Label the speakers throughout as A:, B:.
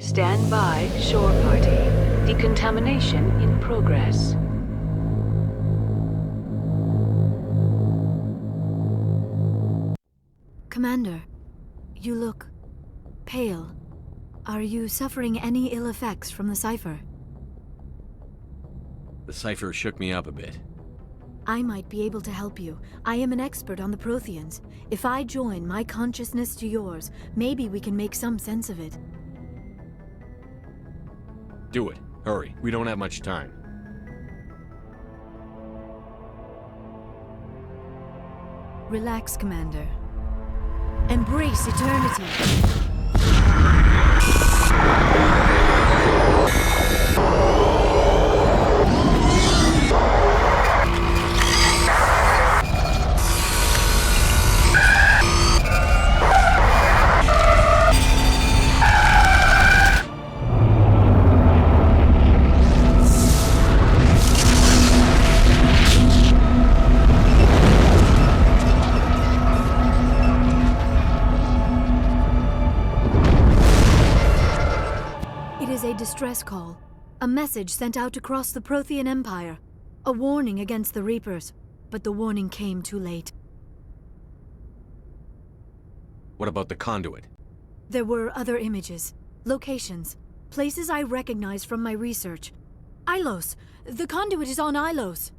A: Stand by, shore party. Decontamination in progress.
B: Commander, you look pale. Are you suffering any ill effects from the cipher?
C: The cipher shook me up a bit.
B: I might be able to help you. I am an expert on the Protheans. If I join my consciousness to yours, maybe we can make some sense of it.
C: Do it. Hurry. We don't have much time.
B: Relax, Commander. Embrace eternity. Distress call. A message sent out across the Prothean Empire. A warning against the Reapers. But the warning came too late.
C: What about the conduit?
B: There were other images, locations, places I recognize from my research. Ilos! The conduit is on Ilos!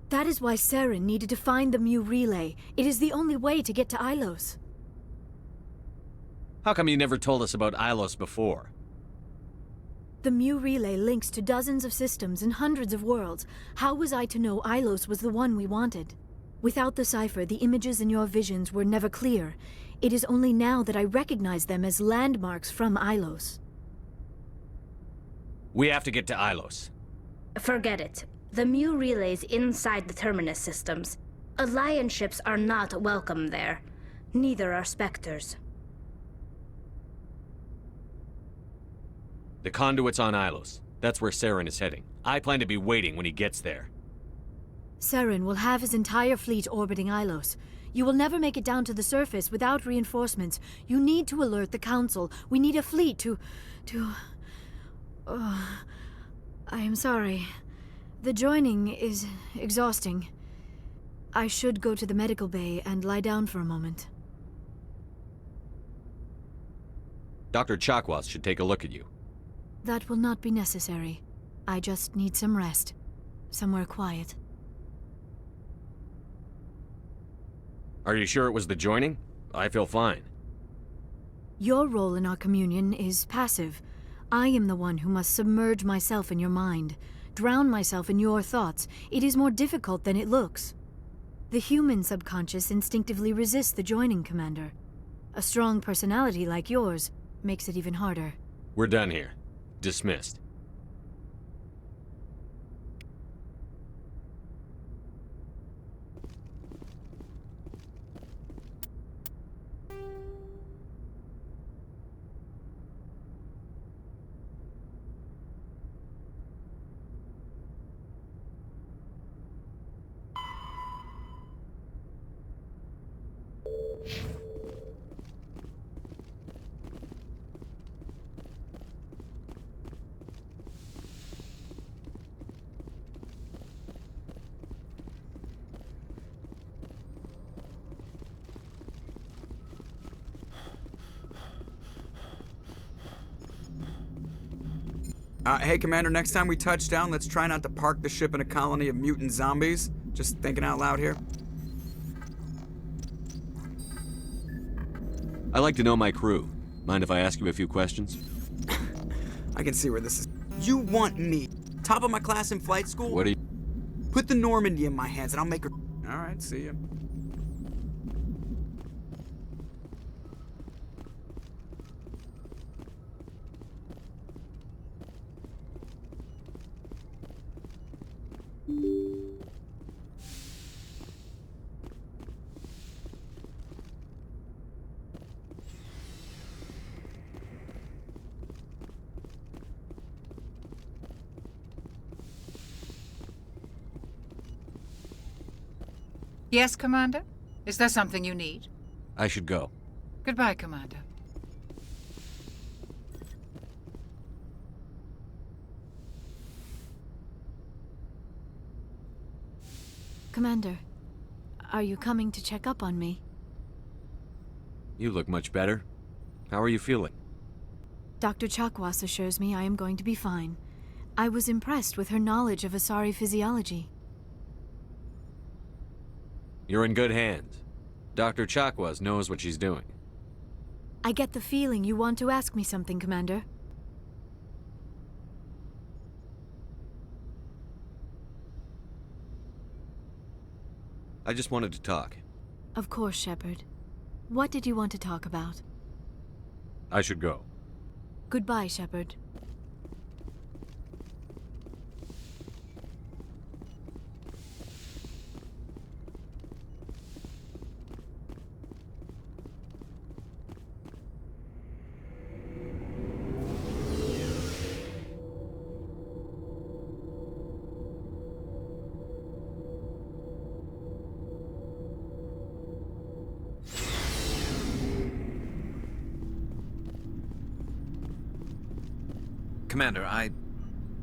B: That is why Saren needed to find the Mu relay. It is the only way to get to Ilos.
C: How come you never told us about Ilos before?
B: The Mu relay links to dozens of systems and hundreds of worlds. How was I to know Ilos was the one we wanted? Without the cipher, the images in your visions were never clear. It is only now that I recognize them as landmarks from Ilos.
C: We have to get to Ilos.
D: Forget it. The Mu relay's inside the Terminus systems. Alliance ships are not welcome there. Neither are Spectres.
C: The conduit's on Ilos. That's where Saren is heading. I plan to be waiting when he gets there.
B: Saren will have his entire fleet orbiting Ilos. You will never make it down to the surface without reinforcements. You need to alert the Council. We need a fleet to... I am sorry. The joining is exhausting. I should go to the medical bay and lie down for a moment.
C: Dr. Chakwas should take a look at you.
B: That will not be necessary. I just need some rest. Somewhere quiet.
C: Are you sure it was the joining? I feel fine.
B: Your role in our communion is passive. I am the one who must submerge myself in your mind, drown myself in your thoughts. It is more difficult than it looks. The human subconscious instinctively resists the joining, Commander. A strong personality like yours makes it even harder.
C: We're done here. Dismissed.
E: Hey, Commander, next time we touch down, let's try not to park the ship in a colony of mutant zombies. Just thinking out loud here.
C: I like to know my crew. Mind if I ask you a few questions?
E: I can see where this is. You want me, top of my class in flight school?
C: What do you...
E: Put the Normandy in my hands and I'll make her... Alright, see ya.
F: Yes, Commander? Is there something you need?
C: I should go.
F: Goodbye, Commander.
B: Commander, are you coming to check up on me?
C: You look much better. How are you feeling?
B: Dr. Chakwas assures me I am going to be fine. I was impressed with her knowledge of Asari physiology.
C: You're in good hands. Dr. Chakwas knows what she's doing.
B: I get the feeling you want to ask me something, Commander.
C: I just wanted to talk.
B: Of course, Shepard. What did you want to talk about?
C: I should go.
B: Goodbye, Shepard.
G: Commander,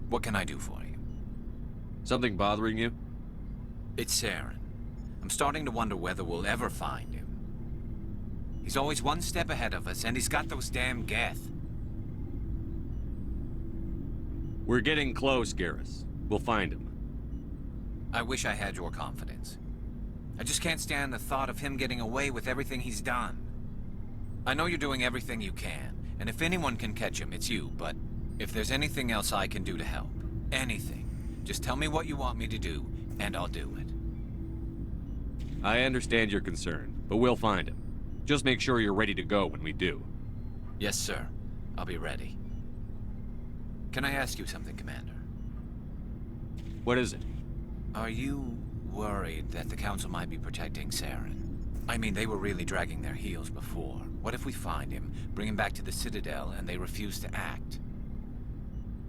G: what can I do for you?
C: Something bothering you?
G: It's Saren. I'm starting to wonder whether we'll ever find him. He's always one step ahead of us, and he's got those damn Geth.
C: We're getting close, Garrus. We'll find him.
G: I wish I had your confidence. I just can't stand the thought of him getting away with everything he's done. I know you're doing everything you can, and if anyone can catch him, it's you, but if there's anything else I can do to help, anything, just tell me what you want me to do, and I'll do it.
C: I understand your concern, but we'll find him. Just make sure you're ready to go when we do.
G: Yes, sir. I'll be ready. Can I ask you something, Commander?
C: What is it?
G: Are you worried that the Council might be protecting Saren? I mean, they were really dragging their heels before. What if we find him, bring him back to the Citadel, and they refuse to act?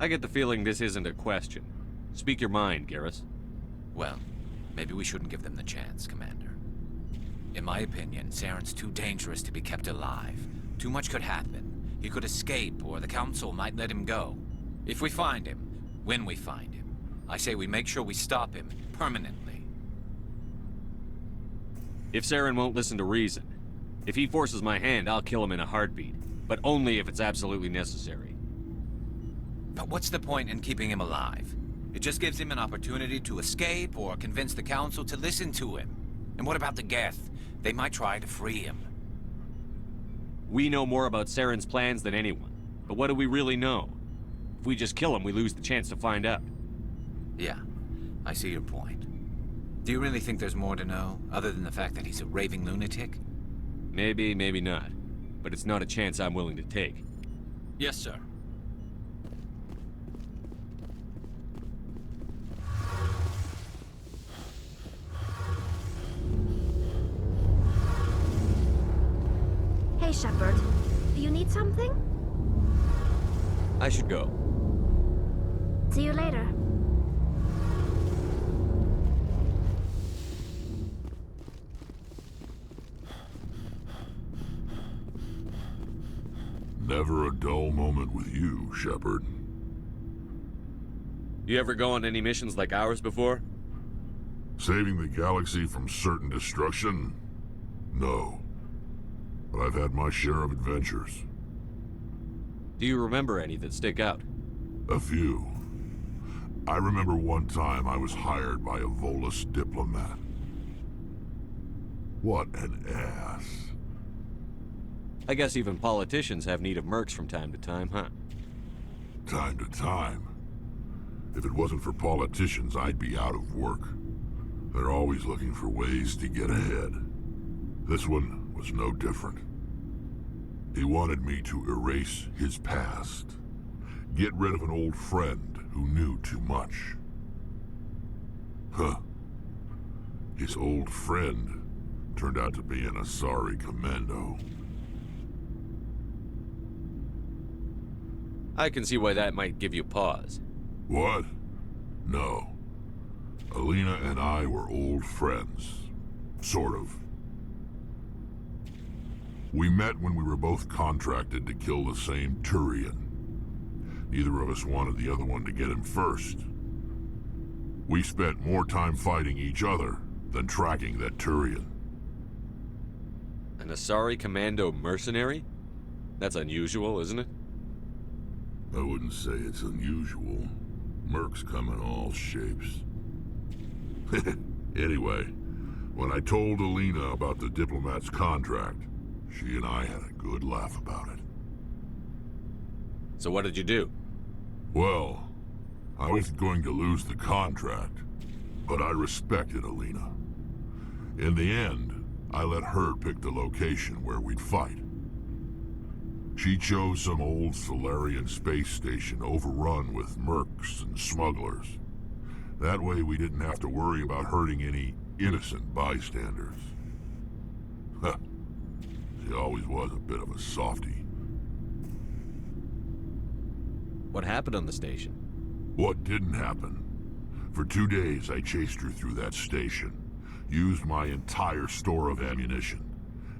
C: I get the feeling this isn't a question. Speak your mind, Garrus.
G: Well, maybe we shouldn't give them the chance, Commander. In my opinion, Saren's too dangerous to be kept alive. Too much could happen. He could escape, or the Council might let him go. If we find him, when we find him, I say we make sure we stop him permanently.
C: If Saren won't listen to reason, if he forces my hand, I'll kill him in a heartbeat. But only if it's absolutely necessary.
G: But what's the point in keeping him alive? It just gives him an opportunity to escape or convince the Council to listen to him. And what about the Geth? They might try to free him.
C: We know more about Saren's plans than anyone. But what do we really know? If we just kill him, we lose the chance to find out.
G: Yeah, I see your point. Do you really think there's more to know, other than the fact that he's a raving lunatic?
C: Maybe, maybe not. But it's not a chance I'm willing to take.
G: Yes, sir.
D: Hey, Shepard. Do you need something?
C: I should go.
D: See you later.
H: Never a dull moment with you, Shepard.
C: You ever go on any missions like ours before?
H: Saving the galaxy from certain destruction? No. But I've had my share of adventures.
C: Do you remember any that stick out?
H: A few. I remember one time I was hired by a Volus diplomat. What an ass.
C: I guess even politicians have need of mercs from time to time, huh?
H: Time to time. If it wasn't for politicians, I'd be out of work. They're always looking for ways to get ahead. This one was no different. He wanted me to erase his past. Get rid of an old friend who knew too much. Huh. His old friend turned out to be an Asari commando.
C: I can see why that might give you pause.
H: What? No. Alina and I were old friends. Sort of. We met when we were both contracted to kill the same Turian. Neither of us wanted the other one to get him first. We spent more time fighting each other than tracking that Turian.
C: An Asari Commando mercenary? That's unusual, isn't it?
H: I wouldn't say it's unusual. Mercs come in all shapes. Anyway, when I told Alina about the diplomat's contract, she and I had a good laugh about it.
C: So what did you do?
H: Well, I wasn't going to lose the contract, but I respected Alina. In the end, I let her pick the location where we'd fight. She chose some old Solarian space station overrun with mercs and smugglers. That way we didn't have to worry about hurting any innocent bystanders. Huh. She always was a bit of a softie.
C: What happened on the station?
H: What didn't happen? For 2 days I chased her through that station. Used my entire store of ammunition.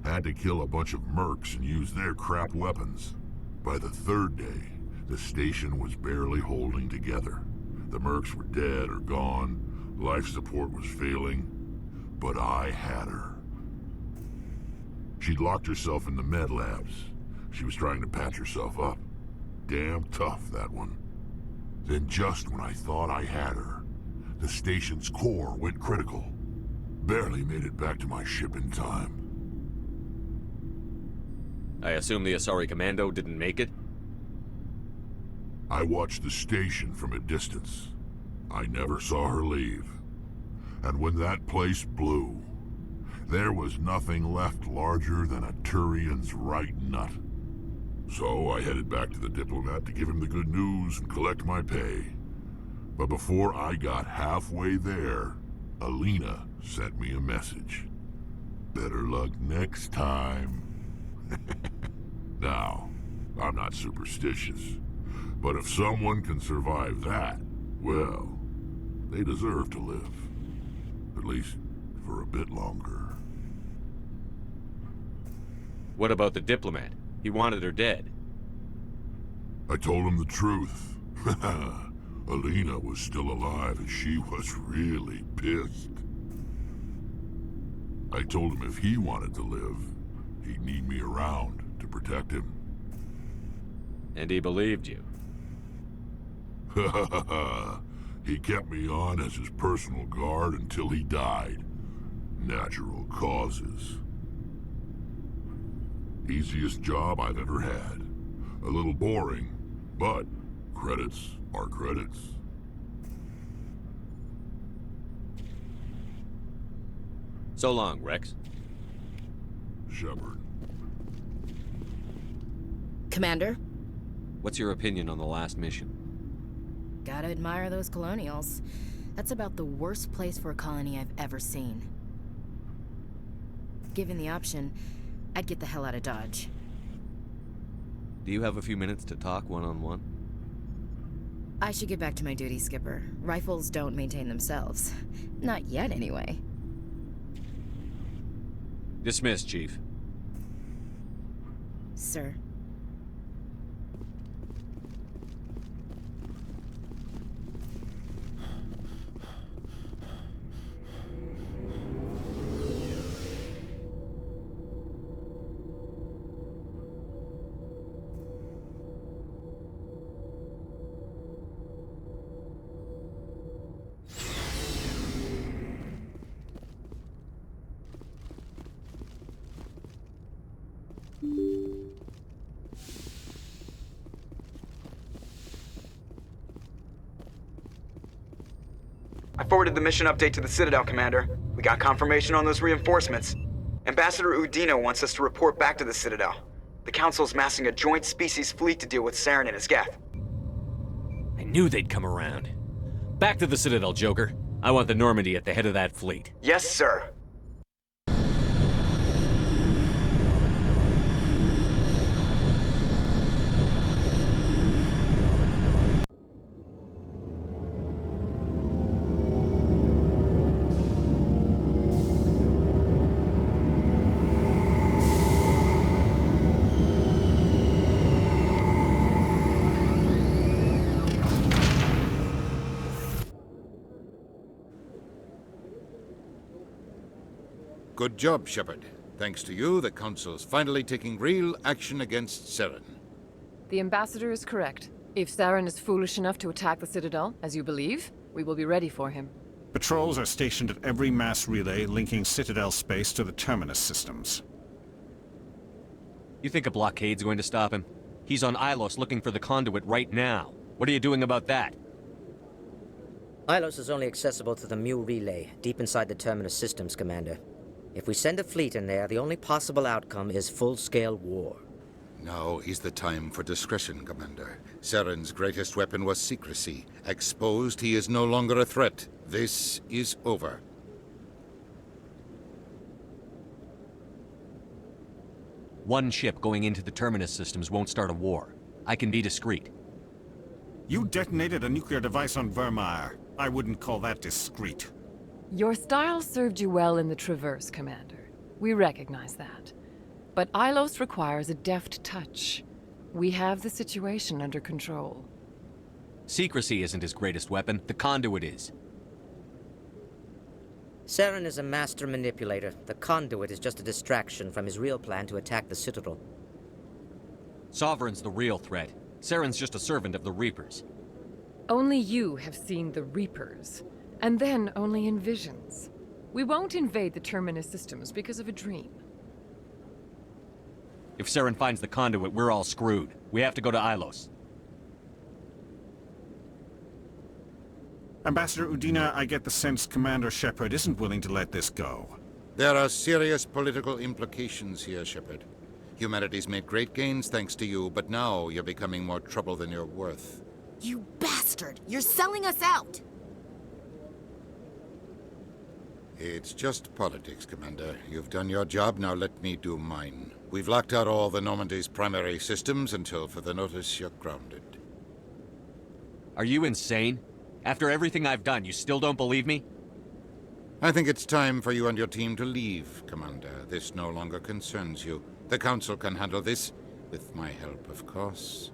H: Had to kill a bunch of mercs and use their crap weapons. By the 3rd day, the station was barely holding together. The mercs were dead or gone, life support was failing, but I had her. She'd locked herself in the med labs. She was trying to patch herself up. Damn tough, that one. Then just when I thought I had her, the station's core went critical. Barely made it back to my ship in time.
C: I assume the Asari Commando didn't make it?
H: I watched the station from a distance. I never saw her leave. And when that place blew, there was nothing left larger than a Turian's right nut. So I headed back to the diplomat to give him the good news and collect my pay. But before I got halfway there, Alina sent me a message. Better luck next time. Now, I'm not superstitious, but if someone can survive that, well, they deserve to live. At least for a bit longer.
C: What about the diplomat? He wanted her dead.
H: I told him the truth. Alina was still alive and she was really pissed. I told him if he wanted to live, he'd need me around to protect him.
C: And he believed you.
H: He kept me on as his personal guard until he died. Natural causes. Easiest job I've ever had. A little boring, but credits are credits.
C: So long, Rex.
H: Shepard.
I: Commander?
C: What's your opinion on the last mission?
I: Gotta admire those colonials. That's about the worst place for a colony I've ever seen. Given the option, I'd get the hell out of Dodge.
C: Do you have a few minutes to talk one-on-one?
I: I should get back to my duty, Skipper. Rifles don't maintain themselves. Not yet, anyway.
C: Dismissed, Chief.
I: Sir.
E: I forwarded the mission update to the Citadel, Commander. We got confirmation on those reinforcements. Ambassador Udino wants us to report back to the Citadel. The Council's massing a joint species fleet to deal with Saren and his Geth.
C: I knew they'd come around. Back to the Citadel, Joker. I want the Normandy at the head of that fleet.
E: Yes, sir.
J: Good job, Shepard. Thanks to you, the Council's finally taking real action against Saren.
K: The Ambassador is correct. If Saren is foolish enough to attack the Citadel, as you believe, we will be ready for him.
L: Patrols are stationed at every mass relay linking Citadel space to the Terminus systems.
C: You think a blockade's going to stop him? He's on Ilos looking for the conduit right now. What are you doing about that?
M: Ilos is only accessible to the Mu relay, deep inside the Terminus systems, Commander. If we send a fleet in there, the only possible outcome is full-scale war.
J: Now is the time for discretion, Commander. Saren's greatest weapon was secrecy. Exposed, he is no longer a threat. This is over.
C: One ship going into the Terminus systems won't start a war. I can be discreet.
L: You detonated a nuclear device on Vermeer. I wouldn't call that discreet.
K: Your style served you well in the Traverse, Commander. We recognize that. But Ilos requires a deft touch. We have the situation under control.
C: Secrecy isn't his greatest weapon. The conduit is.
M: Saren is a master manipulator. The conduit is just a distraction from his real plan to attack the Citadel.
C: Sovereign's the real threat. Saren's just a servant of the Reapers.
K: Only you have seen the Reapers, and then only in visions. We won't invade the Terminus systems because of a dream.
C: If Saren finds the conduit, we're all screwed. We have to go to Ilos.
L: Ambassador Udina, I get the sense Commander Shepard isn't willing to let this go.
J: There are serious political implications here, Shepard. Humanity's made great gains thanks to you, but now you're becoming more trouble than you're worth.
N: You bastard! You're selling us out!
J: It's just politics, Commander. You've done your job, now let me do mine. We've locked out all the Normandy's primary systems until further notice you're grounded.
C: Are you insane? After everything I've done, you still don't believe me?
J: I think it's time for you and your team to leave, Commander. This no longer concerns you. The Council can handle this, with my help, of course.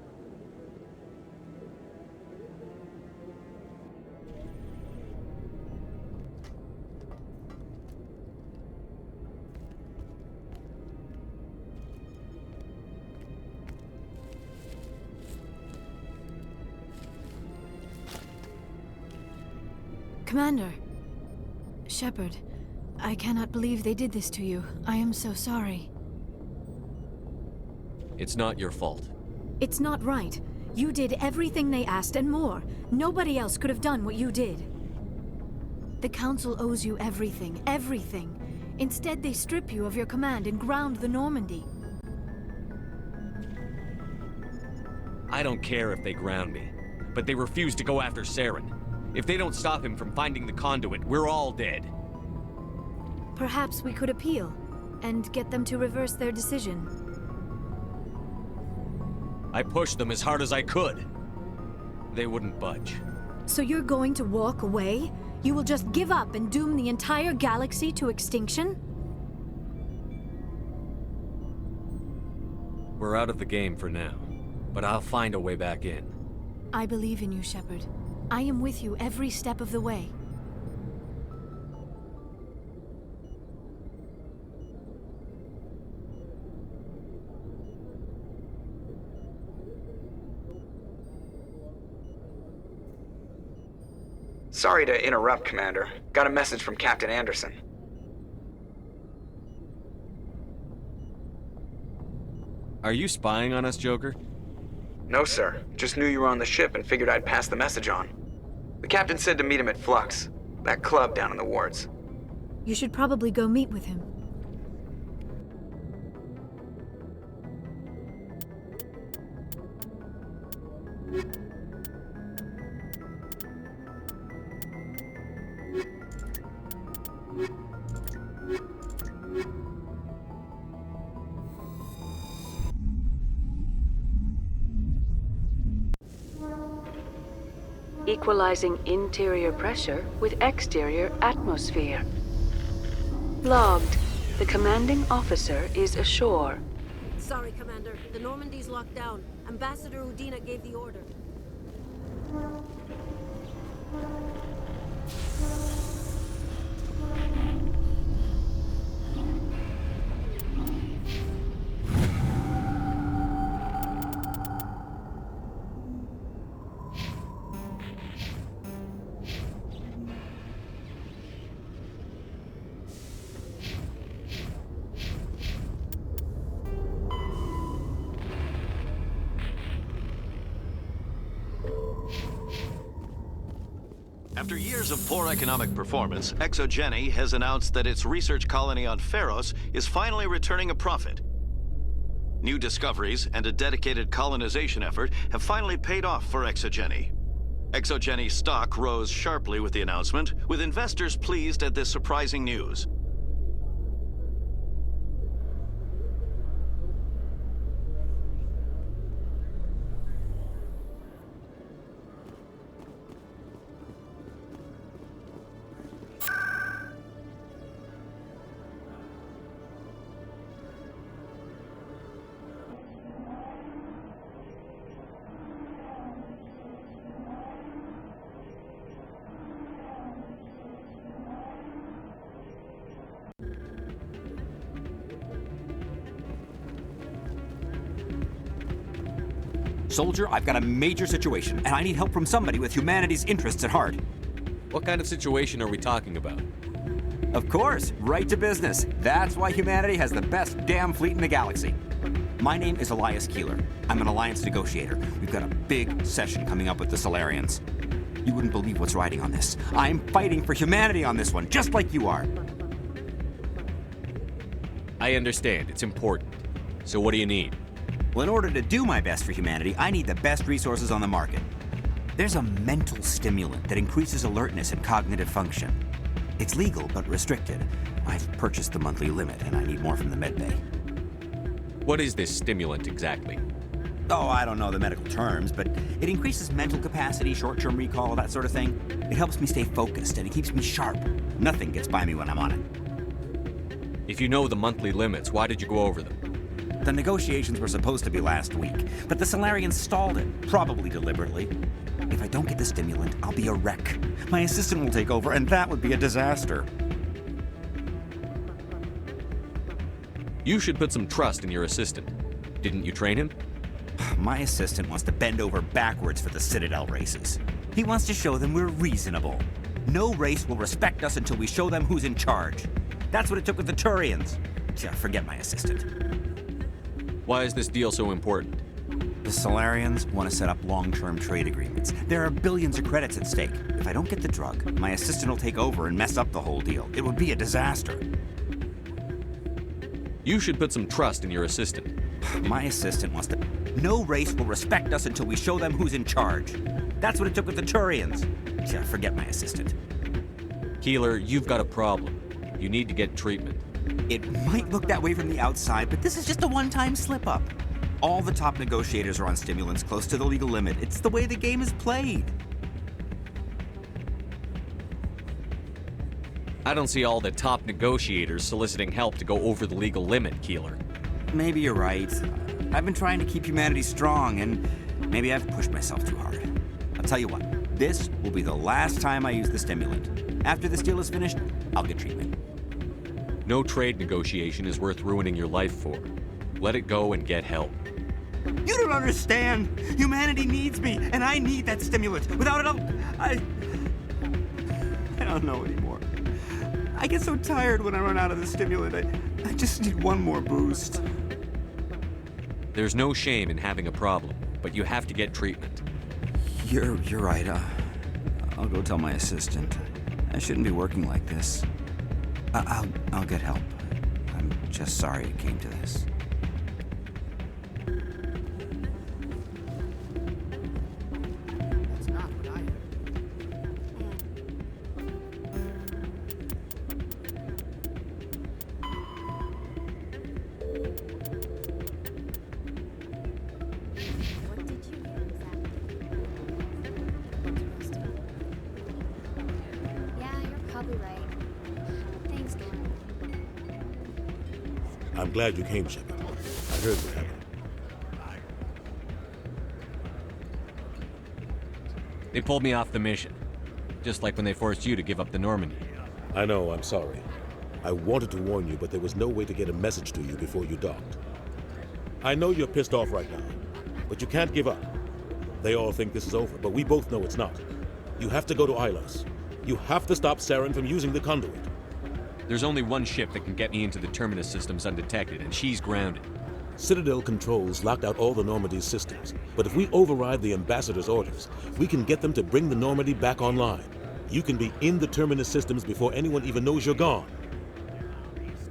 B: Commander. Shepard, I cannot believe they did this to you. I am so sorry.
C: It's not your fault.
B: It's not right. You did everything they asked and more. Nobody else could have done what you did. The Council owes you everything, everything. Instead, they strip you of your command and ground the Normandy.
C: I don't care if they ground me, but they refuse to go after Saren. If they don't stop him from finding the conduit, we're all dead.
B: Perhaps we could appeal, and get them to reverse their decision.
C: I pushed them as hard as I could. They wouldn't budge.
B: So you're going to walk away? You will just give up and doom the entire galaxy to extinction?
C: We're out of the game for now, but I'll find a way back in.
B: I believe in you, Shepard. I am with you every step of the way.
E: Sorry to interrupt, Commander. Got a message from Captain Anderson.
C: Are you spying on us, Joker?
E: No, sir. Just knew you were on the ship and figured I'd pass the message on. The captain said to meet him at Flux, that club down in the wards.
B: You should probably go meet with him.
A: Equalizing interior pressure with exterior atmosphere. Logged. The commanding officer is ashore.
N: Sorry, Commander. The Normandy's locked down. Ambassador Udina gave the order.
O: After years of poor economic performance, Exogeny has announced that its research colony on Pharos is finally returning a profit. New discoveries and a dedicated colonization effort have finally paid off for Exogeny. Exogeny's stock rose sharply with the announcement, with investors pleased at this surprising news.
P: Soldier, I've got a major situation, and I need help from somebody with humanity's interests at heart.
C: What kind of situation are we talking about?
P: Of course, right to business. That's why humanity has the best damn fleet in the galaxy. My name is Elias Keeler. I'm an alliance negotiator. We've got a big session coming up with the Solarians. You wouldn't believe what's riding on this. I'm fighting for humanity on this one, just like you are.
C: I understand. It's important. So what do you need?
P: Well, in order to do my best for humanity, I need the best resources on the market. There's a mental stimulant that increases alertness and cognitive function. It's legal, but restricted. I've purchased the monthly limit, and I need more from the medbay.
C: What is this stimulant exactly?
P: Oh, I don't know the medical terms, but it increases mental capacity, short-term recall, that sort of thing. It helps me stay focused, and it keeps me sharp. Nothing gets by me when I'm on it.
C: If you know the monthly limits, why did you go over them?
P: The negotiations were supposed to be last week, but the Solarians stalled it, probably deliberately. If I don't get the stimulant, I'll be a wreck. My assistant will take over, and that would be a disaster.
C: You should put some trust in your assistant. Didn't you train him?
P: My assistant wants to bend over backwards for the Citadel races. He wants to show them we're reasonable. No race will respect us until we show them who's in charge. That's what it took with the Turians. Yeah, forget my assistant.
C: Why is this deal so important?
P: The Solarians want to set up long-term trade agreements. There are billions of credits at stake. If I don't get the drug, my assistant will take over and mess up the whole deal. It would be a disaster.
C: You should put some trust in your assistant.
P: My assistant wants to... No race will respect us until we show them who's in charge. That's what it took with the Turians. Yeah, forget my assistant.
C: Keeler, you've got a problem. You need to get treatment.
P: It might look that way from the outside, but this is just a one-time slip-up. All the top negotiators are on stimulants close to the legal limit. It's the way the game is played.
C: I don't see all the top negotiators soliciting help to go over the legal limit, Keeler.
P: Maybe you're right. I've been trying to keep humanity strong, and maybe I've pushed myself too hard. I'll tell you what, this will be the last time I use the stimulant. After this deal is finished, I'll get treatment.
C: No trade negotiation is worth ruining your life for. Let it go and get help.
P: You don't understand! Humanity needs me, and I need that stimulant. Without it, I don't know anymore. I get so tired when I run out of the stimulant. I just need one more boost.
C: There's no shame in having a problem, but you have to get treatment.
P: You're right. I'll go tell my assistant. I shouldn't be working like this. I'll get help. I'm just sorry it came to this.
F: That's not what I heard.
Q: What did you hear exactly? Yeah, you're probably right. Thanks, Ken.
R: I'm glad you came, Shepard. I heard what happened.
C: They pulled me off the mission. Just like when they forced you to give up the Normandy.
R: I know, I'm sorry. I wanted to warn you, but there was no way to get a message to you before you docked. I know you're pissed off right now, but you can't give up. They all think this is over, but we both know it's not. You have to go to Ilos. You have to stop Saren from using the conduit.
C: There's only one ship that can get me into the Terminus systems undetected, and she's grounded.
R: Citadel controls locked out all the Normandy's systems, but if we override the Ambassador's orders, we can get them to bring the Normandy back online. you can be in the Terminus systems before anyone even knows you're gone.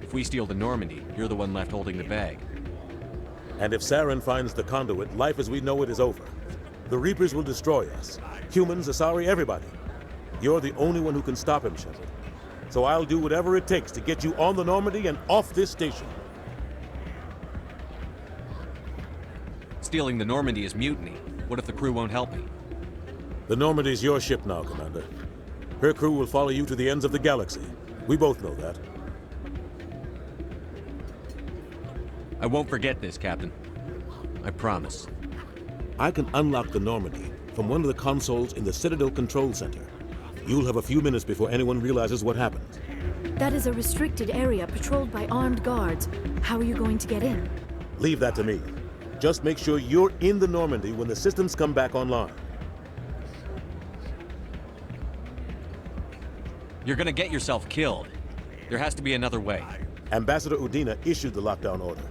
C: If we steal the Normandy, you're the one left holding the bag.
R: And if Saren finds the conduit, life as we know it is over. The Reapers will destroy us. Humans, Asari, everybody. You're the only one who can stop him, Shepard. So I'll do whatever it takes to get you on the Normandy and off this station.
C: Stealing the Normandy is mutiny. What if the crew won't help me?
R: The Normandy's your ship now, Commander. Her crew will follow you to the ends of the galaxy. We both know that.
C: I won't forget this, Captain. I promise.
R: I can unlock the Normandy from one of the consoles in the Citadel Control Center. You'll have a few minutes before anyone realizes what happened.
B: That is a restricted area patrolled by armed guards. How are you going to get in?
R: Leave that to me. Just make sure you're in the Normandy when the systems come back online.
C: You're gonna get yourself killed. There has to be another way.
R: Ambassador Udina issued the lockdown order.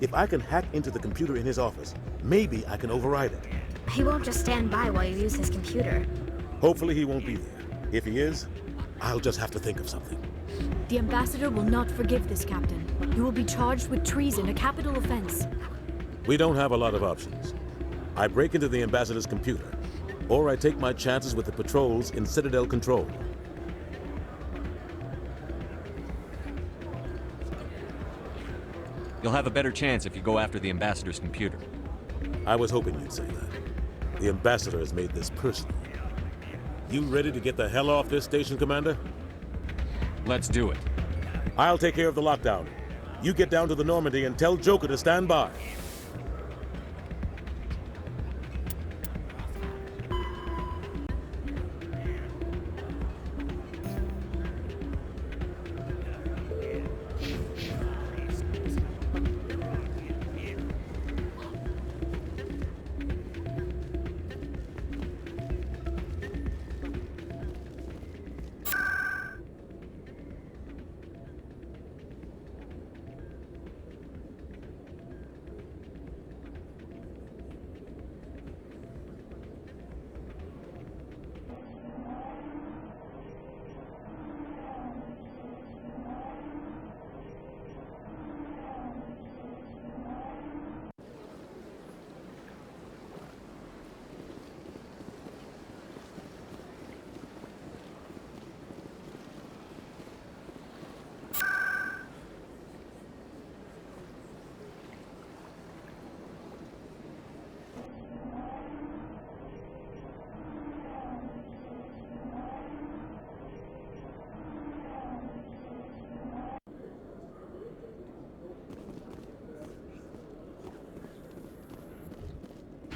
R: If I can hack into the computer in his office, maybe I can override it.
D: He won't just stand by while you use his computer.
R: Hopefully he won't be there. If he is, I'll just have to think of something.
B: The Ambassador will not forgive this, Captain. You will be charged with treason, a capital offense.
R: We don't have a lot of options. I break into the Ambassador's computer, or I take my chances with the patrols in Citadel Control.
C: You'll have a better chance if you go after the Ambassador's computer.
R: I was hoping you'd say that. The Ambassador has made this personal. You ready to get the hell off this station, Commander?
C: Let's do it.
R: I'll take care of the lockdown. You get down to the Normandy and tell Joker to stand by.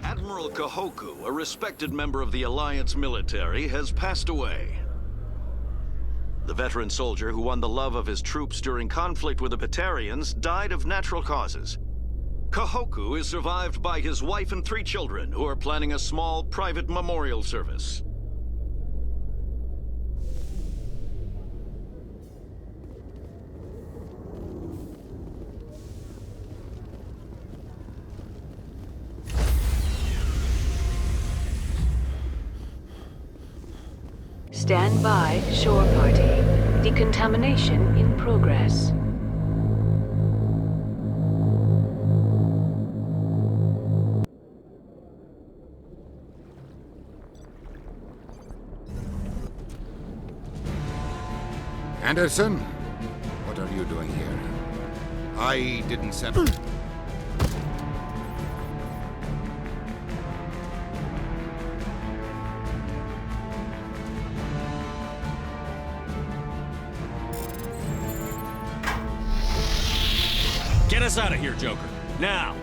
O: Admiral Kahoku, a respected member of the Alliance military, has passed away. The veteran soldier who won the love of his troops during conflict with the Batarians died of natural causes. Kahoku is survived by his wife and 3 children, who are planning a small private memorial service.
A: Stand by, shore party. Decontamination in progress.
J: Anderson, what are you doing here? I didn't send...
C: Get us out of here, Joker. Now!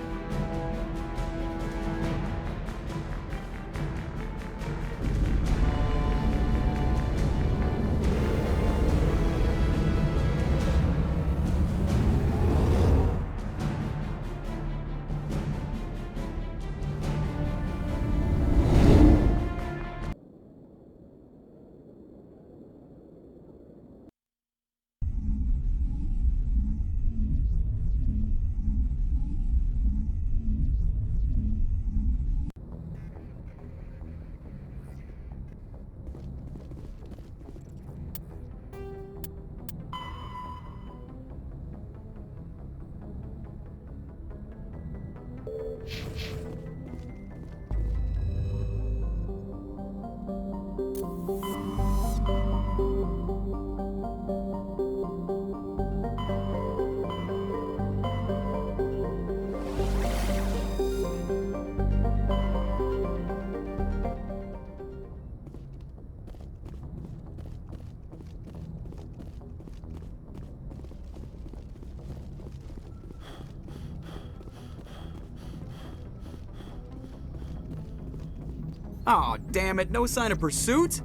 S: Aw, damn it, no sign of pursuit?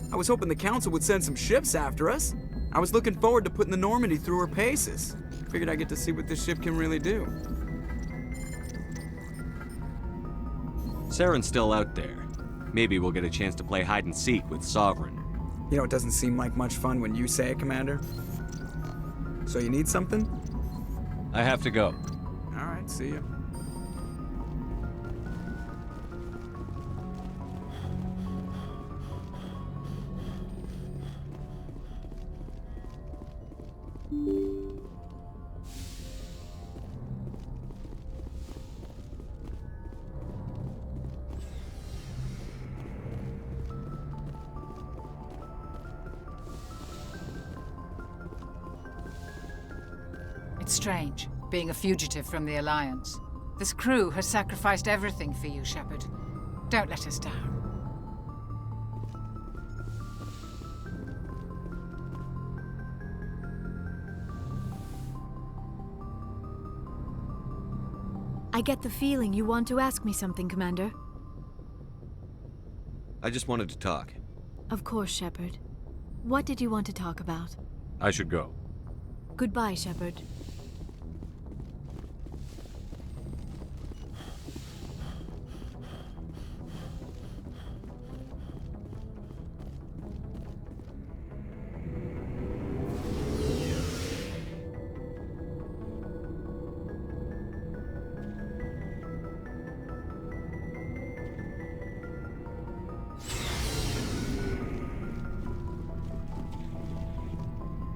S: I was hoping the Council would send some ships after us. I was looking forward to putting the Normandy through her paces. Figured I'd get to see what this ship can really do.
C: Saren's still out there. Maybe we'll get a chance to play hide and seek with Sovereign.
S: You know, it doesn't seem like much fun when you say it, Commander. So you need something?
C: I have to go.
S: Alright, see ya.
F: It's strange, being a fugitive from the Alliance. This crew has sacrificed everything for you, Shepard. Don't let us down.
B: I get the feeling you want to ask me something, Commander.
C: I just wanted to talk.
B: Of course, Shepard. What did you want to talk about?
C: I should go.
B: Goodbye, Shepard.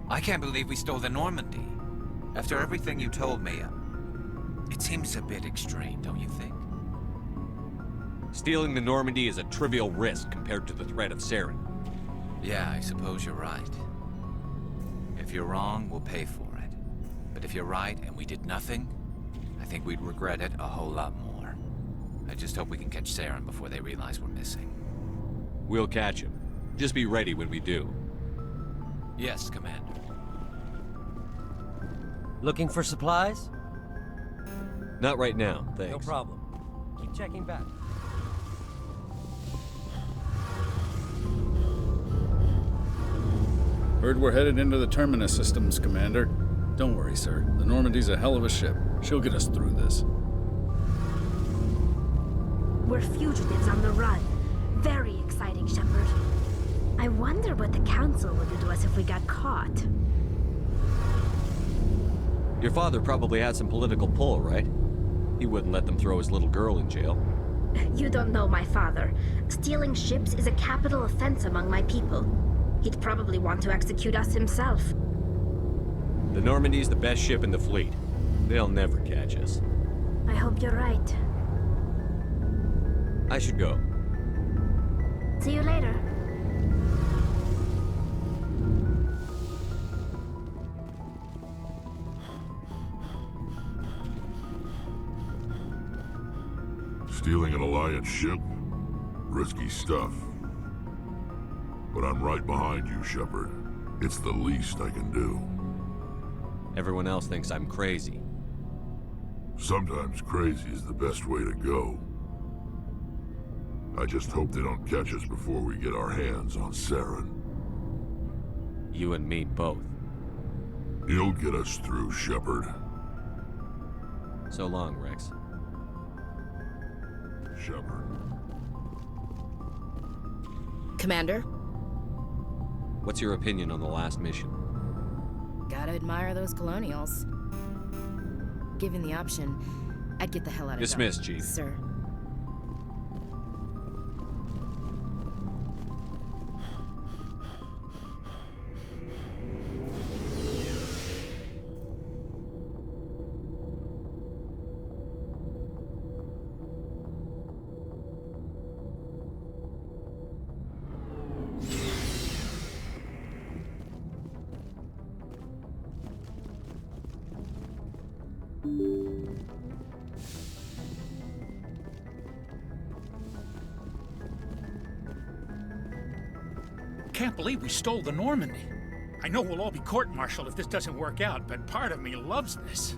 G: I can't believe we stole the Normandy. After everything you told me, it seems a bit extreme, don't you think?
C: Stealing the Normandy is a trivial risk compared to the threat of Saren.
G: Yeah, I suppose you're right. If you're wrong, we'll pay for it. But if you're right and we did nothing, I think we'd regret it a whole lot more. I just hope we can catch Saren before they realize we're missing.
C: We'll catch him. Just be ready when we do.
G: Yes, Commander.
T: Looking for supplies?
C: Not right now, thanks.
T: No problem. Keep checking back.
U: Heard we're headed into the Terminus systems, Commander. Don't worry, sir. The Normandy's a hell of a ship. She'll get us through this.
D: We're fugitives on the run. Very exciting, Shepard. I wonder what the Council would do to us if we got caught.
C: Your father probably had some political pull, right? He wouldn't let them throw his little girl in jail.
D: You don't know my father. Stealing ships is a capital offense among my people. He'd probably want to execute us himself.
C: The Normandy's the best ship in the fleet. They'll never catch us.
D: I hope you're right.
C: I should go.
D: See you later.
H: Stealing an Alliance ship? Risky stuff. But I'm right behind you, Shepard. It's the least I can do.
C: Everyone else thinks I'm crazy.
H: Sometimes crazy is the best way to go. I just hope they don't catch us before we get our hands on Saren.
C: You and me both.
H: You'll get us through, Shepard.
C: So long, Rex.
H: Shepard.
I: Commander?
C: What's your opinion on the last mission?
I: Gotta admire those colonials. Given the option, I'd get the hell out of
C: Dismissed, Chief.
I: Sir.
M: Can't believe we stole the Normandy. I know we'll all be court-martialed if this doesn't work out, but part of me loves this.